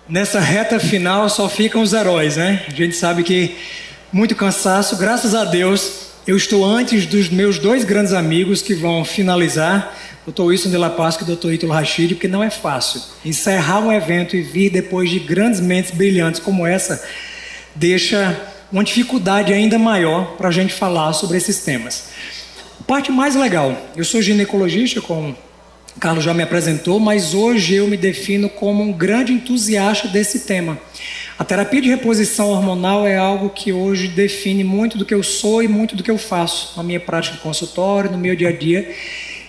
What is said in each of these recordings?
Nessa reta final só ficam os heróis, né? A gente sabe que muito cansaço, graças a Deus, eu estou antes dos meus dois grandes amigos que vão finalizar, Dr. Wilson de La Paz e Dr. Ítalo Rachid, porque não é fácil. Encerrar um evento e vir depois de grandes mentes brilhantes como essa, deixa uma dificuldade ainda maior para a gente falar sobre esses temas. A parte mais legal, eu sou ginecologista, como o Carlos já me apresentou, mas hoje eu me defino como um grande entusiasta desse tema. A terapia de reposição hormonal é algo que hoje define muito do que eu sou e muito do que eu faço na minha prática de consultório, no meu dia a dia.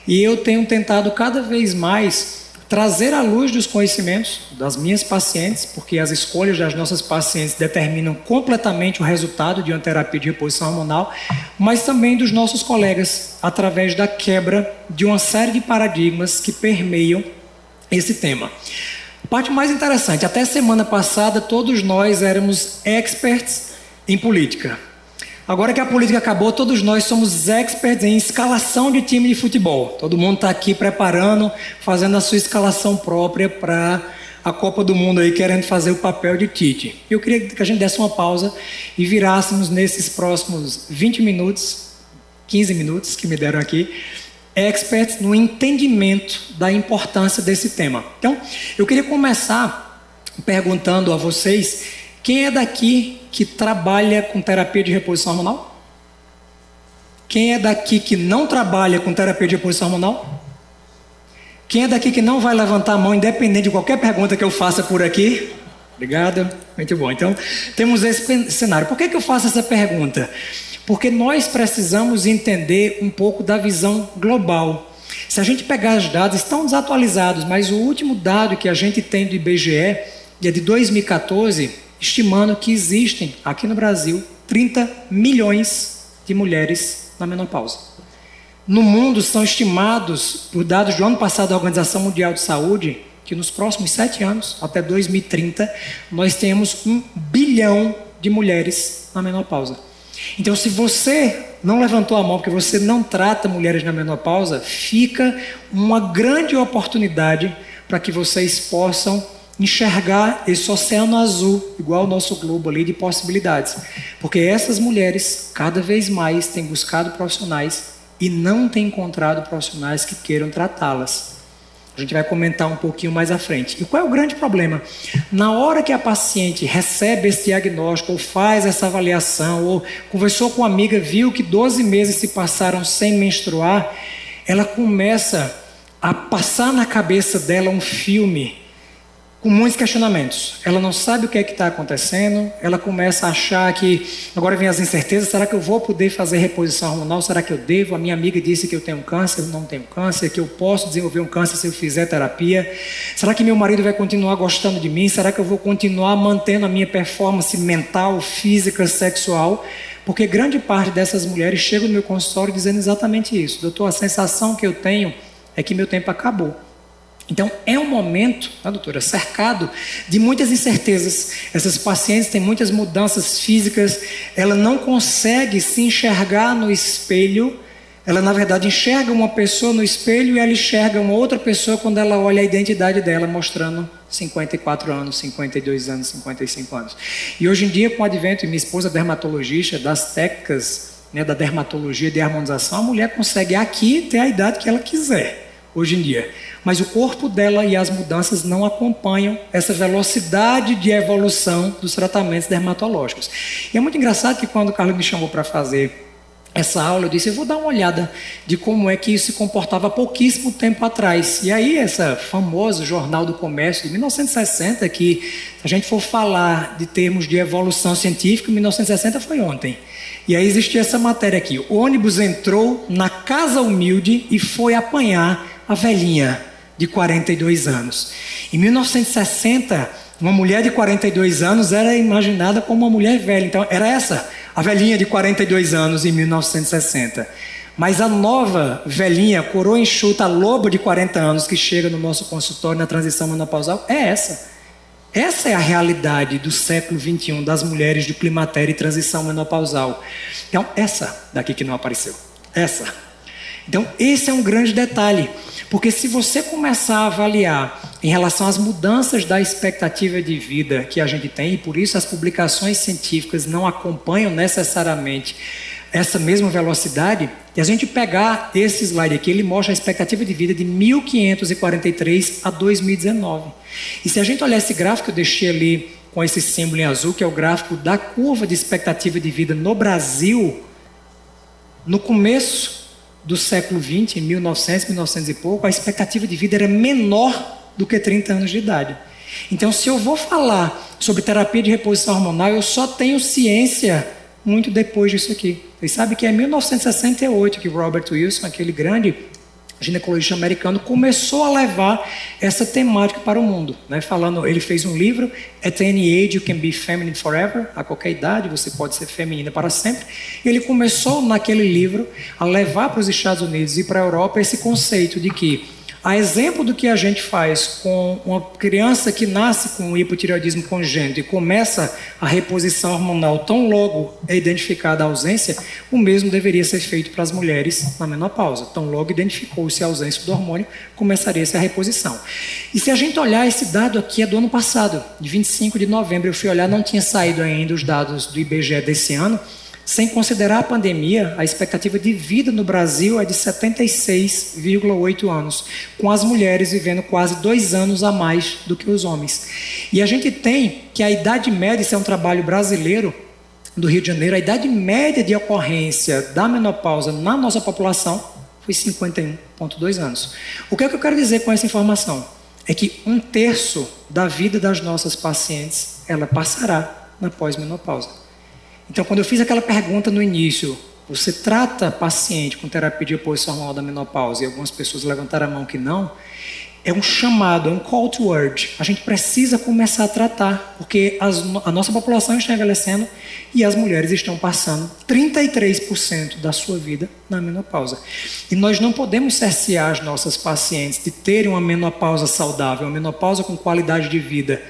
E eu tenho tentado cada vez mais trazer à luz dos conhecimentos das minhas pacientes, porque as escolhas das nossas pacientes determinam completamente o resultado de uma terapia de reposição hormonal, mas também dos nossos colegas, através da quebra de uma série de paradigmas que permeiam esse tema. A parte mais interessante, até semana passada todos nós éramos experts em política. Agora que a política acabou, todos nós somos experts em escalação de time de futebol. Todo mundo está aqui preparando, fazendo a sua escalação própria para a Copa do Mundo aí, querendo fazer o papel de Tite. Eu queria que a gente desse uma pausa e virássemos nesses próximos 20 minutos, 15 minutos que me deram aqui, experts no entendimento da importância desse tema. Então, eu queria começar perguntando a vocês, quem é daqui que trabalha com terapia de reposição hormonal? Quem é daqui que não trabalha com terapia de reposição hormonal? Quem é daqui que não vai levantar a mão, independente de qualquer pergunta que eu faça por aqui? Obrigado, muito bom. Então, temos esse cenário. Por que eu faço essa pergunta? Porque nós precisamos entender um pouco da visão global. Se a gente pegar os dados, estão desatualizados, mas o último dado que a gente tem do IBGE é de 2014, estimando que existem, aqui no Brasil, 30 milhões de mulheres na menopausa. No mundo, são estimados, por dados do ano passado da Organização Mundial de Saúde, que nos próximos 7 anos, até 2030, nós temos 1 bilhão de mulheres na menopausa. Então, se você não levantou a mão porque você não trata mulheres na menopausa, fica uma grande oportunidade para que vocês possam enxergar esse oceano azul, igual o nosso globo ali, de possibilidades. Porque essas mulheres, cada vez mais, têm buscado profissionais e não têm encontrado profissionais que queiram tratá-las. A gente vai comentar um pouquinho mais à frente. E qual é o grande problema? Na hora que a paciente recebe esse diagnóstico, ou faz essa avaliação, ou conversou com uma amiga, viu que 12 meses se passaram sem menstruar, ela começa a passar na cabeça dela um filme com muitos questionamentos. Ela não sabe o que é que está acontecendo, ela começa a achar que agora vem as incertezas, será que eu vou poder fazer reposição hormonal? Será que eu devo? A minha amiga disse que eu tenho câncer, eu não tenho câncer, que eu posso desenvolver um câncer se eu fizer terapia. Será que meu marido vai continuar gostando de mim? Será que eu vou continuar mantendo a minha performance mental, física, sexual? Porque grande parte dessas mulheres chegam no meu consultório dizendo exatamente isso. Doutor, a sensação que eu tenho é que meu tempo acabou. Então, é um momento, doutora, cercado de muitas incertezas. Essas pacientes têm muitas mudanças físicas, ela não consegue se enxergar no espelho. Ela, na verdade, enxerga uma pessoa no espelho e ela enxerga uma outra pessoa quando ela olha a identidade dela, mostrando 54 anos, 52 anos, 55 anos. E hoje em dia, com o advento, e minha esposa é dermatologista, das técnicas, da dermatologia de harmonização, a mulher consegue aqui ter a idade que ela quiser, hoje em dia. Mas o corpo dela e as mudanças não acompanham essa velocidade de evolução dos tratamentos dermatológicos. E é muito engraçado que quando o Carlos me chamou para fazer essa aula, eu disse, eu vou dar uma olhada de como é que isso se comportava há pouquíssimo tempo atrás. E aí, essa famosa Jornal do Comércio de 1960, que se a gente for falar de termos de evolução científica, 1960 foi ontem. E aí existia essa matéria aqui, o ônibus entrou na casa humilde e foi apanhar a velhinha de 42 anos. Em 1960, uma mulher de 42 anos era imaginada como uma mulher velha. Então, era essa, a velhinha de 42 anos em 1960. Mas a nova velhinha, coroa enxuta, a loba de 40 anos que chega no nosso consultório na transição menopausal, é essa. Essa é a realidade do século XXI, das mulheres de climatério e transição menopausal. Então, essa daqui que não apareceu. Essa. Então, esse é um grande detalhe. Porque se você começar a avaliar em relação às mudanças da expectativa de vida que a gente tem, e por isso as publicações científicas não acompanham necessariamente essa mesma velocidade, e a gente pegar esse slide aqui, ele mostra a expectativa de vida de 1543 a 2019. E se a gente olhar esse gráfico que eu deixei ali com esse símbolo em azul, que é o gráfico da curva de expectativa de vida no Brasil, no começo do século XX, em 1900, 1900 e pouco, a expectativa de vida era menor do que 30 anos de idade. Então, se eu vou falar sobre terapia de reposição hormonal, eu só tenho ciência muito depois disso aqui. Vocês sabem que é em 1968 que Robert Wilson, aquele grande ginecologista americano, começou a levar essa temática para o mundo, né? Falando, ele fez um livro, At Any Age You Can Be Feminine Forever, a qualquer idade você pode ser feminina para sempre. E ele começou naquele livro a levar para os Estados Unidos e para a Europa esse conceito de que, a exemplo do que a gente faz com uma criança que nasce com hipotireoidismo congênito e começa a reposição hormonal tão logo é identificada a ausência, o mesmo deveria ser feito para as mulheres na menopausa. Tão logo identificou-se a ausência do hormônio, começaria-se a reposição. E se a gente olhar, esse dado aqui é do ano passado, de 25 de novembro, eu fui olhar, não tinha saído ainda os dados do IBGE desse ano. Sem considerar a pandemia, a expectativa de vida no Brasil é de 76,8 anos, com as mulheres vivendo quase 2 anos a mais do que os homens. E a gente tem que a idade média, isso é um trabalho brasileiro do Rio de Janeiro, a idade média de ocorrência da menopausa na nossa população foi 51,2 anos. O que é que eu quero dizer com essa informação? É que 1/3 da vida das nossas pacientes, ela passará na pós-menopausa. Então, quando eu fiz aquela pergunta no início, você trata paciente com terapia de reposição hormonal da menopausa, e algumas pessoas levantaram a mão que não, é um chamado, é um call to word. A gente precisa começar a tratar, porque a nossa população está envelhecendo e as mulheres estão passando 33% da sua vida na menopausa. E nós não podemos cercear as nossas pacientes de terem uma menopausa saudável, uma menopausa com qualidade de vida.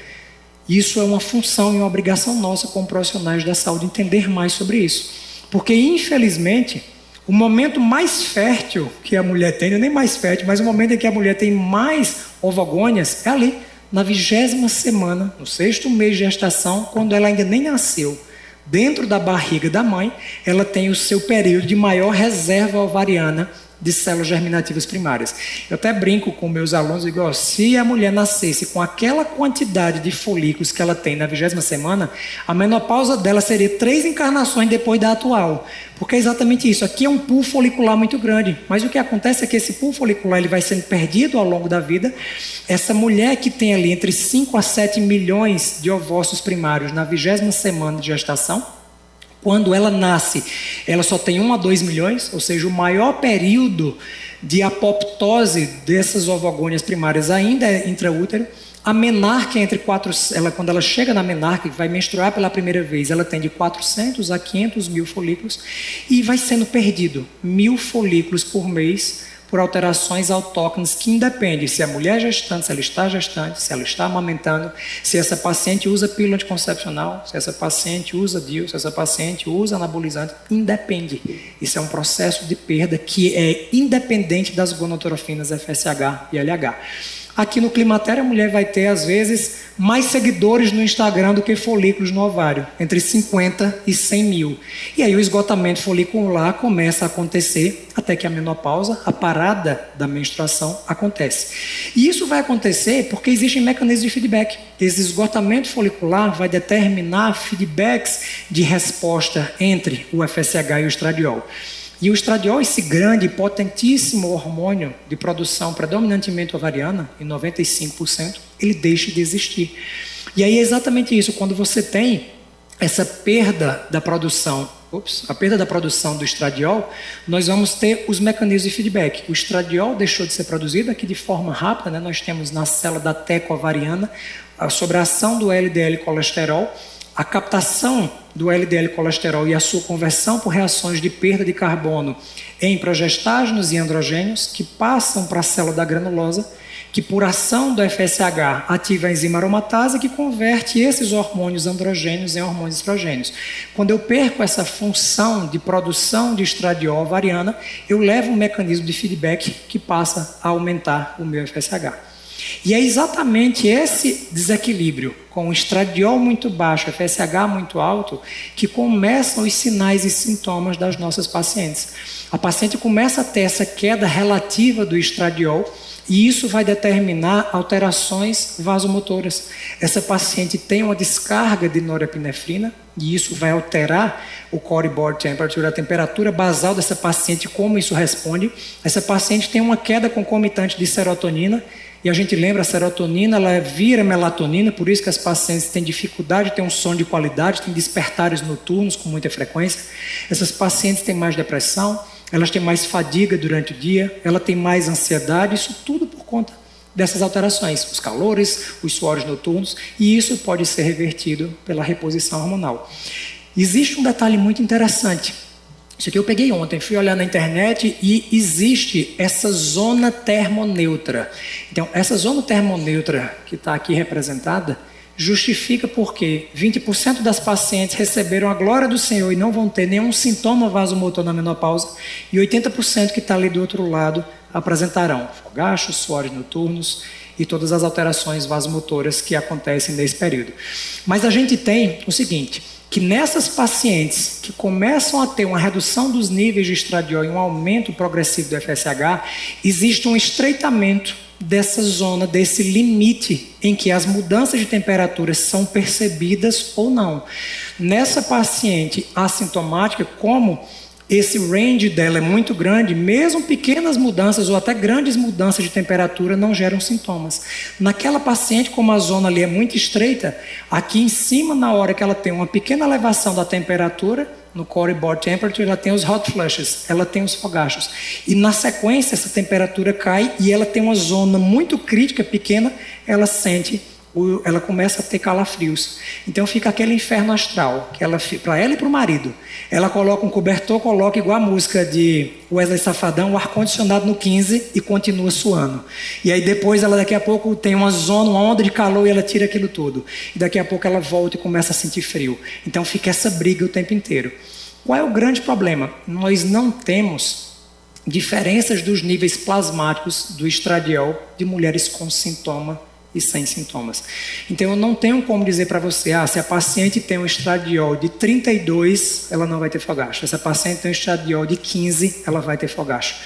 Isso é uma função e uma obrigação nossa como profissionais da saúde entender mais sobre isso. Porque, infelizmente, o momento mais fértil que a mulher tem, não é nem mais fértil, mas o momento em que a mulher tem mais ovogônias é ali, na 20ª semana, no 6º mês de gestação, quando ela ainda nem nasceu. Dentro da barriga da mãe, ela tem o seu período de maior reserva ovariana de células germinativas primárias. Eu até brinco com meus alunos e digo, se a mulher nascesse com aquela quantidade de folículos que ela tem na 20ª semana, a menopausa dela seria 3 encarnações depois da atual. Porque é exatamente isso. Aqui é um pool folicular muito grande, mas o que acontece é que esse pool folicular ele vai sendo perdido ao longo da vida. Essa mulher que tem ali entre 5 a 7 milhões de ovócitos primários na 20ª semana de gestação, quando ela nasce, ela só tem 1 a 2 milhões, ou seja, o maior período de apoptose dessas ovogônias primárias ainda é intraútero. A menarca entre 4, quando ela chega na menarca, que vai menstruar pela primeira vez, ela tem de 400 a 500 mil folículos e vai sendo perdido 1.000 folículos por mês por alterações autóctones que independem se a mulher é gestante, se ela está gestante, se ela está amamentando, se essa paciente usa pílula anticoncepcional, se essa paciente usa DIU, se essa paciente usa anabolizante, independe. Isso é um processo de perda que é independente das gonotrofinas FSH e LH. Aqui no climatério a mulher vai ter, às vezes, mais seguidores no Instagram do que folículos no ovário, entre 50 e 100 mil. E aí o esgotamento folicular começa a acontecer até que a menopausa, a parada da menstruação, acontece. E isso vai acontecer porque existem mecanismos de feedback. Esse esgotamento folicular vai determinar feedbacks de resposta entre o FSH e o estradiol. E o estradiol, esse grande e potentíssimo hormônio de produção predominantemente ovariana, em 95%, ele deixa de existir. E aí é exatamente isso, quando você tem essa perda da produção, a perda da produção do estradiol, nós vamos ter os mecanismos de feedback. O estradiol deixou de ser produzido aqui de forma rápida, né? Nós temos na célula da teca ovariana sobre a ação do LDL colesterol, a captação do LDL colesterol e a sua conversão por reações de perda de carbono em progestágenos e androgênios que passam para a célula da granulosa, que por ação do FSH ativa a enzima aromatase que converte esses hormônios androgênios em hormônios estrogênios. Quando eu perco essa função de produção de estradiol ovariana, eu levo um mecanismo de feedback que passa a aumentar o meu FSH. E é exatamente esse desequilíbrio, com o estradiol muito baixo, FSH muito alto, que começam os sinais e sintomas das nossas pacientes. A paciente começa a ter essa queda relativa do estradiol, e isso vai determinar alterações vasomotoras. Essa paciente tem uma descarga de norepinefrina, e isso vai alterar o core body temperature, a temperatura basal dessa paciente, como isso responde. Essa paciente tem uma queda concomitante de serotonina, e a gente lembra, a serotonina ela vira melatonina, por isso que as pacientes têm dificuldade de ter um sono de qualidade, têm despertares noturnos com muita frequência. Essas pacientes têm mais depressão, elas têm mais fadiga durante o dia, ela tem mais ansiedade, isso tudo por conta dessas alterações, os calores, os suores noturnos, e isso pode ser revertido pela reposição hormonal. Existe um detalhe muito interessante. Isso aqui eu peguei ontem, fui olhar na internet e existe essa zona termoneutra. Então, essa zona termoneutra que está aqui representada, justifica porque 20% das pacientes receberam a glória do Senhor e não vão ter nenhum sintoma vasomotor na menopausa, e 80% que está ali do outro lado apresentarão fogachos, suores noturnos e todas as alterações vasomotoras que acontecem nesse período. Mas a gente tem o seguinte, que nessas pacientes que começam a ter uma redução dos níveis de estradiol e um aumento progressivo do FSH, existe um estreitamento dessa zona, desse limite em que as mudanças de temperatura são percebidas ou não. Nessa paciente assintomática, como esse range dela é muito grande, mesmo pequenas mudanças ou até grandes mudanças de temperatura não geram sintomas. Naquela paciente, como a zona ali é muito estreita, aqui em cima, na hora que ela tem uma pequena elevação da temperatura, no core body temperature, ela tem os hot flushes, ela tem os fogachos. E na sequência, essa temperatura cai e ela tem uma zona muito crítica, pequena, ela começa a ter calafrios. Então fica aquele inferno astral, que para ela e para o marido. Ela coloca um cobertor, coloca igual a música de Wesley Safadão, o ar-condicionado no 15 e continua suando. E aí depois ela daqui a pouco tem uma zona, uma onda de calor e ela tira aquilo tudo. E daqui a pouco ela volta e começa a sentir frio. Então fica essa briga o tempo inteiro. Qual é o grande problema? Nós não temos diferenças dos níveis plasmáticos do estradiol de mulheres com sintoma e sem sintomas. Então eu não tenho como dizer para você, se a paciente tem um estradiol de 32, ela não vai ter fogacho. Se a paciente tem um estradiol de 15, ela vai ter fogacho.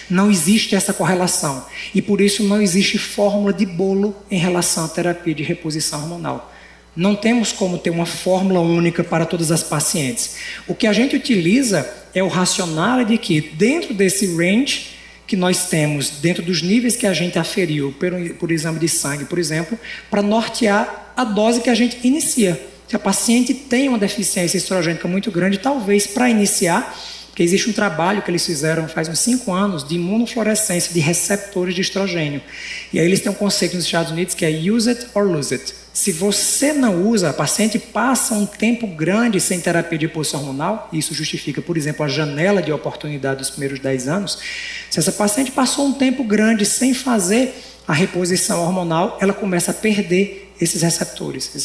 Não existe essa correlação. E por isso não existe fórmula de bolo em relação à terapia de reposição hormonal. Não temos como ter uma fórmula única para todas as pacientes. O que a gente utiliza é o racional de que dentro desse range que nós temos, dentro dos níveis que a gente aferiu por exame de sangue, por exemplo, para nortear a dose que a gente inicia. Se a paciente tem uma deficiência estrogênica muito grande, talvez para iniciar, porque existe um trabalho que eles fizeram faz uns 5 anos de imunofluorescência de receptores de estrogênio. E aí eles têm um conceito nos Estados Unidos que é use it or lose it. Se você não usa, a paciente passa um tempo grande sem terapia de reposição hormonal, e isso justifica, por exemplo, a janela de oportunidade dos primeiros 10 anos. Se essa paciente passou um tempo grande sem fazer a reposição hormonal, ela começa a perder esses receptores.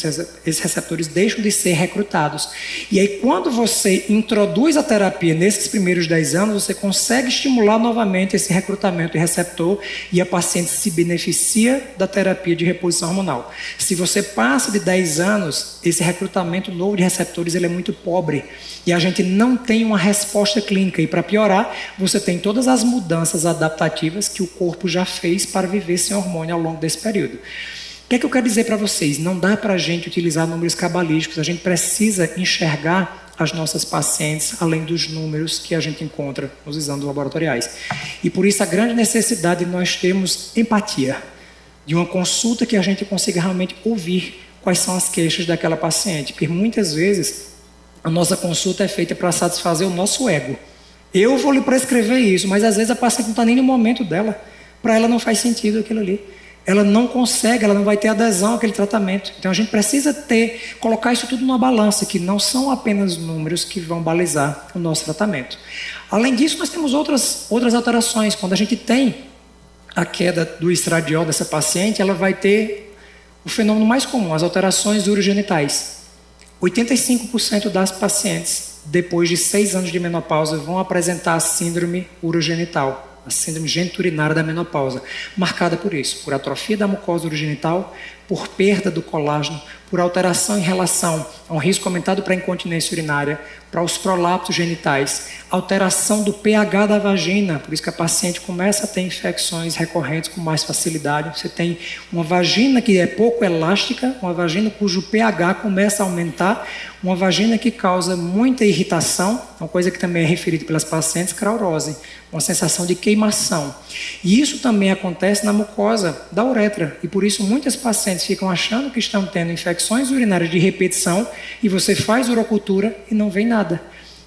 Esses receptores deixam de ser recrutados. E aí, quando você introduz a terapia nesses primeiros 10 anos, você consegue estimular novamente esse recrutamento de receptor e a paciente se beneficia da terapia de reposição hormonal. Se você passa de 10 anos, esse recrutamento novo de receptores ele é muito pobre e a gente não tem uma resposta clínica. E para piorar, você tem todas as mudanças adaptativas que o corpo já fez para viver sem hormônio ao longo desse período. O que é que eu quero dizer para vocês? Não dá para a gente utilizar números cabalísticos, a gente precisa enxergar as nossas pacientes além dos números que a gente encontra nos exames laboratoriais. E por isso a grande necessidade de nós termos empatia, de uma consulta que a gente consiga realmente ouvir quais são as queixas daquela paciente, porque muitas vezes a nossa consulta é feita para satisfazer o nosso ego. Eu vou lhe prescrever isso, mas às vezes a paciente não está nem no momento dela, para ela não faz sentido aquilo ali. Ela não consegue, ela não vai ter adesão àquele tratamento. Então a gente precisa colocar isso tudo numa balança, que não são apenas números que vão balizar o nosso tratamento. Além disso, nós temos outras alterações. Quando a gente tem a queda do estradiol dessa paciente, ela vai ter o fenômeno mais comum, as alterações urogenitais. 85% das pacientes, depois de 6 anos de menopausa, vão apresentar síndrome urogenital. a síndrome geniturinária da menopausa, marcada por isso, por atrofia da mucosa urogenital, por perda do colágeno, por alteração em relação a um risco aumentado para a incontinência urinária, para os prolapsos genitais, alteração do pH da vagina, por isso que a paciente começa a ter infecções recorrentes com mais facilidade. Você tem uma vagina que é pouco elástica, uma vagina cujo pH começa a aumentar, uma vagina que causa muita irritação, uma coisa que também é referida pelas pacientes, craurose, uma sensação de queimação. E isso também acontece na mucosa da uretra, e por isso muitas pacientes ficam achando que estão tendo infecções urinárias de repetição, e você faz urocultura e não vem nada.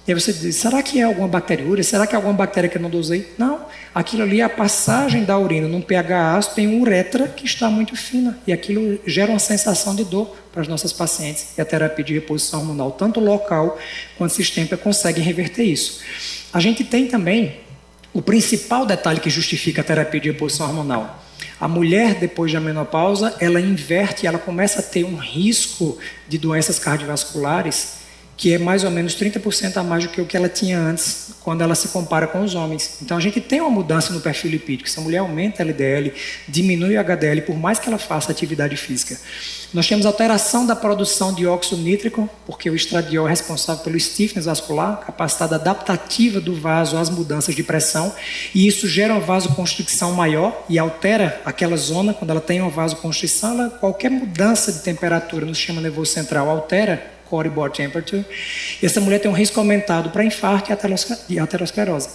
E aí você diz, será que é alguma bacteriúria? Será que é alguma bactéria que eu não dosei? Não, aquilo ali é a passagem da urina num pH ácido, tem uma uretra que está muito fina, e aquilo gera uma sensação de dor para as nossas pacientes, e a terapia de reposição hormonal, tanto local quanto sistêmica, consegue reverter isso. A gente tem também o principal detalhe que justifica a terapia de reposição hormonal. A mulher, depois da menopausa, ela inverte, ela começa a ter um risco de doenças cardiovasculares que é mais ou menos 30% a mais do que o que ela tinha antes, quando ela se compara com os homens. Então a gente tem uma mudança no perfil lipídico. Se a mulher aumenta a LDL, diminui o HDL, por mais que ela faça atividade física. Nós temos alteração da produção de óxido nítrico, porque o estradiol é responsável pelo stiffness vascular, capacidade adaptativa do vaso às mudanças de pressão, e isso gera uma vasoconstricção maior e altera aquela zona. Quando ela tem uma vasoconstrição, qualquer mudança de temperatura no sistema nervoso central altera core body temperature, e essa mulher tem um risco aumentado para infarto e aterosclerose.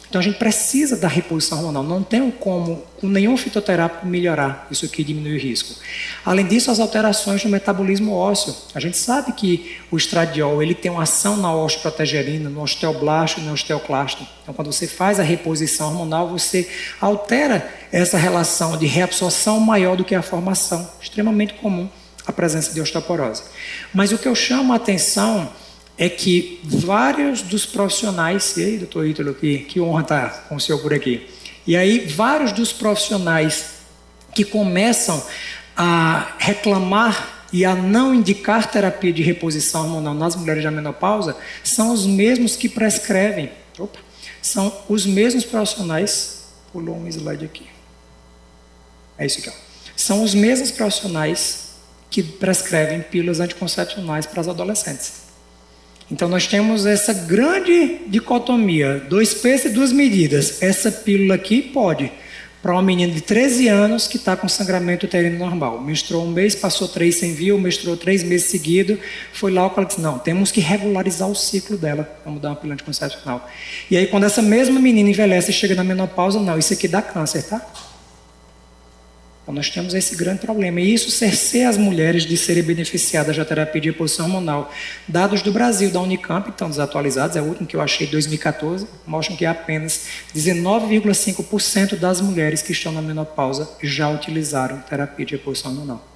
Então a gente precisa da reposição hormonal, não tem como com nenhum fitoterápico melhorar isso aqui, diminuir o risco. Além disso, as alterações no metabolismo ósseo. A gente sabe que o estradiol ele tem uma ação na osteoprotegerina, no osteoblasto e no osteoclasto. Então quando você faz a reposição hormonal, você altera essa relação de reabsorção maior do que a formação, extremamente comum a presença de osteoporose. Mas o que eu chamo a atenção é que vários dos profissionais, e aí, doutor Ítalo, que honra estar com o senhor por aqui, e aí vários dos profissionais que começam a reclamar e a não indicar terapia de reposição hormonal nas mulheres da menopausa são os mesmos que prescrevem, são os mesmos profissionais, pulou um slide aqui, é isso aqui, ó. São os mesmos profissionais que prescrevem pílulas anticoncepcionais para as adolescentes. Então nós temos essa grande dicotomia, 2 pesos e 2 medidas. Essa pílula aqui pode, para uma menina de 13 anos que está com sangramento uterino normal. Menstruou 1 mês, passou 3 sem vir, menstruou 3 meses seguidos, foi lá e disse, não, temos que regularizar o ciclo dela, vamos dar uma pílula anticoncepcional. E aí quando essa mesma menina envelhece e chega na menopausa, não, isso aqui dá câncer, tá? Então nós temos esse grande problema, e isso cerceia as mulheres de serem beneficiadas da terapia de reposição hormonal. Dados do Brasil, da Unicamp, estão desatualizados, é o último que eu achei, 2014, mostram que apenas 19,5% das mulheres que estão na menopausa já utilizaram terapia de reposição hormonal.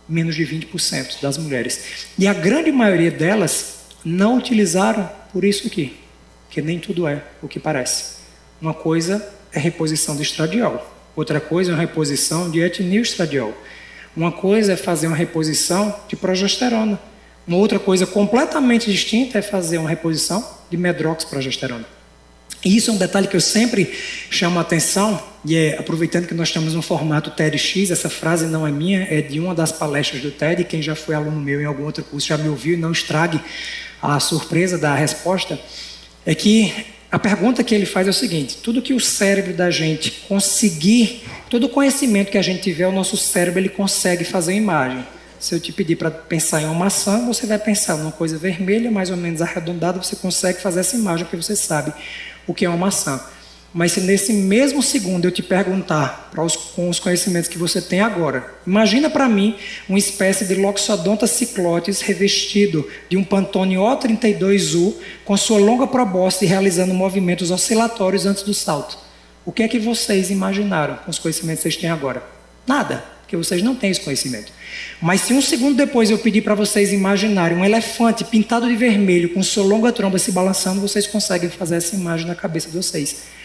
Menos de 20% das mulheres. E a grande maioria delas não utilizaram por isso aqui, que nem tudo é o que parece. Uma coisa é reposição de estradiol. Outra coisa é uma reposição de etilneestradiol. Uma coisa é fazer uma reposição de progesterona. Uma outra coisa completamente distinta é fazer uma reposição de medroxprogesterona. E isso é um detalhe que eu sempre chamo a atenção, e aproveitando que nós estamos no formato TEDx, essa frase não é minha, é de uma das palestras do TED, quem já foi aluno meu em algum outro curso já me ouviu, e não estrague a surpresa da resposta, é que a pergunta que ele faz é o seguinte: tudo que o cérebro da gente conseguir, todo o conhecimento que a gente tiver, o nosso cérebro ele consegue fazer imagem. Se eu te pedir para pensar em uma maçã, você vai pensar numa coisa vermelha, mais ou menos arredondada, você consegue fazer essa imagem, porque você sabe o que é uma maçã. Mas se nesse mesmo segundo eu te perguntar, com os conhecimentos que você tem agora, imagina para mim uma espécie de Loxodonta cyclotis revestido de um Pantone O32U com sua longa probóscide realizando movimentos oscilatórios antes do salto. O que é que vocês imaginaram com os conhecimentos que vocês têm agora? Nada, porque vocês não têm esse conhecimento. Mas se um segundo depois eu pedir para vocês imaginarem um elefante pintado de vermelho com sua longa tromba se balançando, vocês conseguem fazer essa imagem na cabeça de vocês.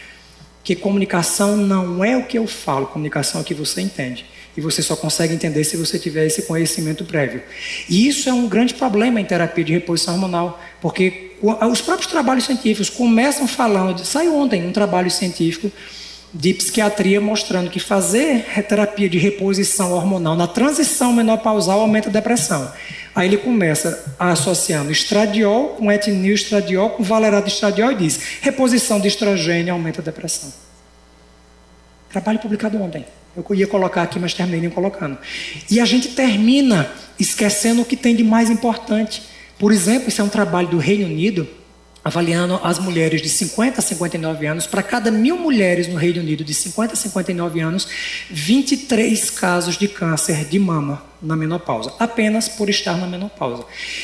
Que comunicação não é o que eu falo, comunicação é o que você entende. E você só consegue entender se você tiver esse conhecimento prévio. E isso é um grande problema em terapia de reposição hormonal, porque os próprios trabalhos científicos começam falando, saiu ontem um trabalho científico de psiquiatria mostrando que fazer terapia de reposição hormonal na transição menopausal aumenta a depressão. Aí ele começa associando estradiol com etilneestradiol com valerato de estradiol e diz: reposição de estrogênio aumenta a depressão. Trabalho publicado ontem. Eu ia colocar aqui, mas terminei nem colocando. E a gente termina esquecendo o que tem de mais importante. Por exemplo, isso é um trabalho do Reino Unido, avaliando as mulheres de 50 a 59 anos. Para cada 1.000 mulheres no Reino Unido de 50 a 59 anos, 23 casos de câncer de mama na menopausa, apenas por estar na menopausa.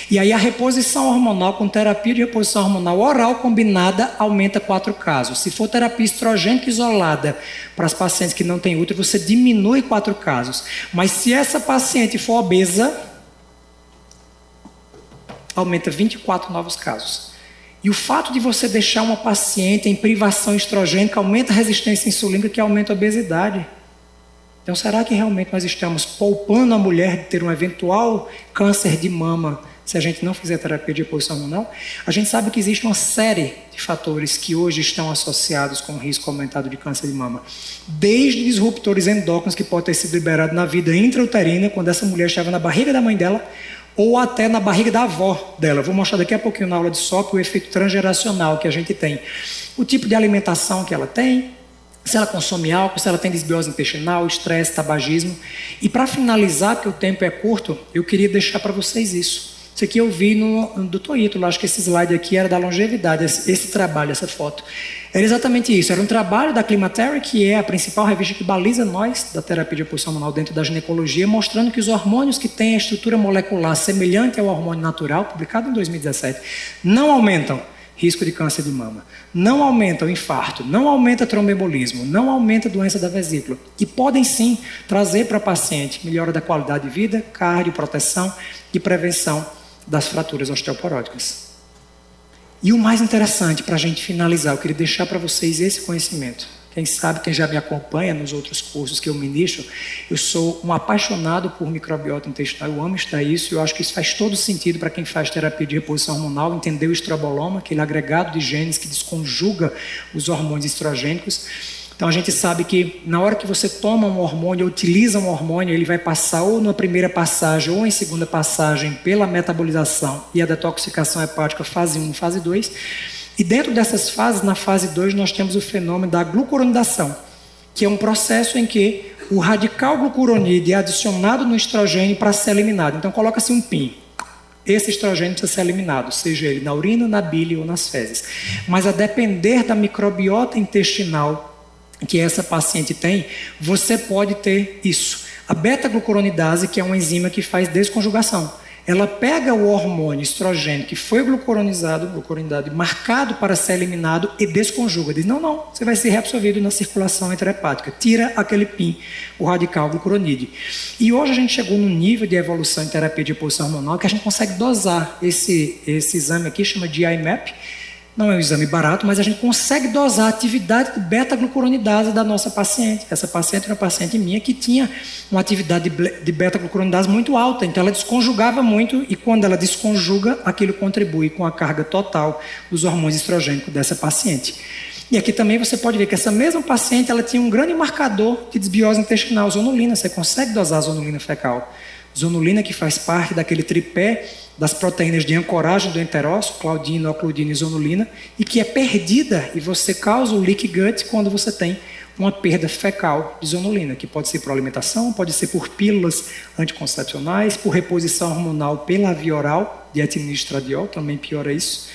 E aí a reposição hormonal com terapia de reposição hormonal oral combinada aumenta 4 casos. Se for terapia estrogênica isolada para as pacientes que não têm útero, você diminui 4 casos. Mas se essa paciente for obesa, aumenta 24 novos casos. E o fato de você deixar uma paciente em privação estrogênica aumenta a resistência insulínica, que aumenta a obesidade. Então, será que realmente nós estamos poupando a mulher de ter um eventual câncer de mama se a gente não fizer terapia de reposição hormonal? A gente sabe que existe uma série de fatores que hoje estão associados com o risco aumentado de câncer de mama. Desde disruptores endócrinos que podem ter sido liberados na vida intrauterina, quando essa mulher estava na barriga da mãe dela, ou até na barriga da avó dela. Vou mostrar daqui a pouquinho na aula de SOP o efeito transgeracional que a gente tem. O tipo de alimentação que ela tem, se ela consome álcool, se ela tem desbiose intestinal, estresse, tabagismo. E para finalizar, porque o tempo é curto, eu queria deixar para vocês isso. Isso aqui eu vi no Dr. Ítalo, acho que esse slide aqui era da longevidade, esse trabalho, essa foto. Era exatamente isso, era um trabalho da Climatera, que é a principal revista que baliza nós da terapia de reposição hormonal dentro da ginecologia, mostrando que os hormônios que têm a estrutura molecular semelhante ao hormônio natural, publicado em 2017, não aumentam risco de câncer de mama, não aumenta o infarto, não aumenta tromboembolismo, não aumenta a doença da vesícula. E podem sim trazer para a paciente melhora da qualidade de vida, cardioproteção e prevenção das fraturas osteoporóticas. E o mais interessante, para a gente finalizar, eu queria deixar para vocês esse conhecimento. Quem sabe, quem já me acompanha nos outros cursos que eu ministro, eu sou um apaixonado por microbiota intestinal, eu amo estudar isso, e eu acho que isso faz todo sentido para quem faz terapia de reposição hormonal, entender o estroboloma, aquele agregado de genes que desconjuga os hormônios estrogênicos. Então a gente sabe que na hora que você toma um hormônio, utiliza um hormônio, ele vai passar ou na primeira passagem ou em segunda passagem pela metabolização e a detoxificação hepática fase 1 e fase 2. E dentro dessas fases, na fase 2, nós temos o fenômeno da glucuronidação, que é um processo em que o radical glucuronide é adicionado no estrogênio para ser eliminado. Então coloca-se um PIN. Esse estrogênio precisa ser eliminado, seja ele na urina, na bile ou nas fezes. Mas a depender da microbiota intestinal que essa paciente tem, você pode ter isso. A beta-glucuronidase, que é uma enzima que faz desconjugação. Ela pega o hormônio estrogênio que foi glucuronidado, marcado para ser eliminado e desconjuga. Diz, não, você vai ser reabsorvido na circulação intrahepática. Tira aquele PIN, o radical glucuronide. E hoje a gente chegou num nível de evolução em terapia de reposição hormonal que a gente consegue dosar esse exame aqui, chama de IMAP. Não é um exame barato, mas a gente consegue dosar a atividade de beta-glucuronidase da nossa paciente. Essa paciente era uma paciente minha que tinha uma atividade de beta-glucuronidase muito alta, então ela desconjugava muito e quando ela desconjuga, aquilo contribui com a carga total dos hormônios estrogênicos dessa paciente. E aqui também você pode ver que essa mesma paciente ela tinha um grande marcador de desbiose intestinal, zonulina. Você consegue dosar a zonulina fecal. Zonulina que faz parte daquele tripé das proteínas de ancoragem do enterócito, claudina, ocludina e zonulina, e que é perdida e você causa o leaky gut quando você tem uma perda fecal de zonulina, que pode ser por alimentação, pode ser por pílulas anticoncepcionais, por reposição hormonal pela via oral, de etilneestradiol, também piora isso.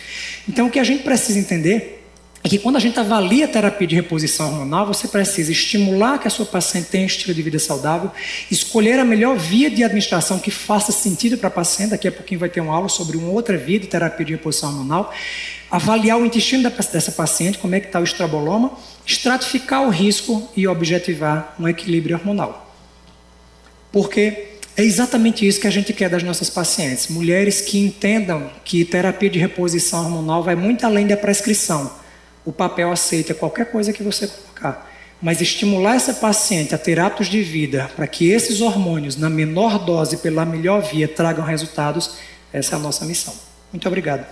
Então o que a gente precisa entender é que quando a gente avalia a terapia de reposição hormonal, você precisa estimular que a sua paciente tenha um estilo de vida saudável, escolher a melhor via de administração que faça sentido para a paciente, daqui a pouquinho vai ter uma aula sobre uma outra via de terapia de reposição hormonal, avaliar o intestino dessa paciente, como é que está o estroboloma, estratificar o risco e objetivar um equilíbrio hormonal. Porque é exatamente isso que a gente quer das nossas pacientes, mulheres que entendam que terapia de reposição hormonal vai muito além da prescrição. O papel aceita qualquer coisa que você colocar. mas estimular essa paciente a ter hábitos de vida para que esses hormônios, na menor dose, pela melhor via, tragam resultados, essa é a nossa missão. Muito obrigado.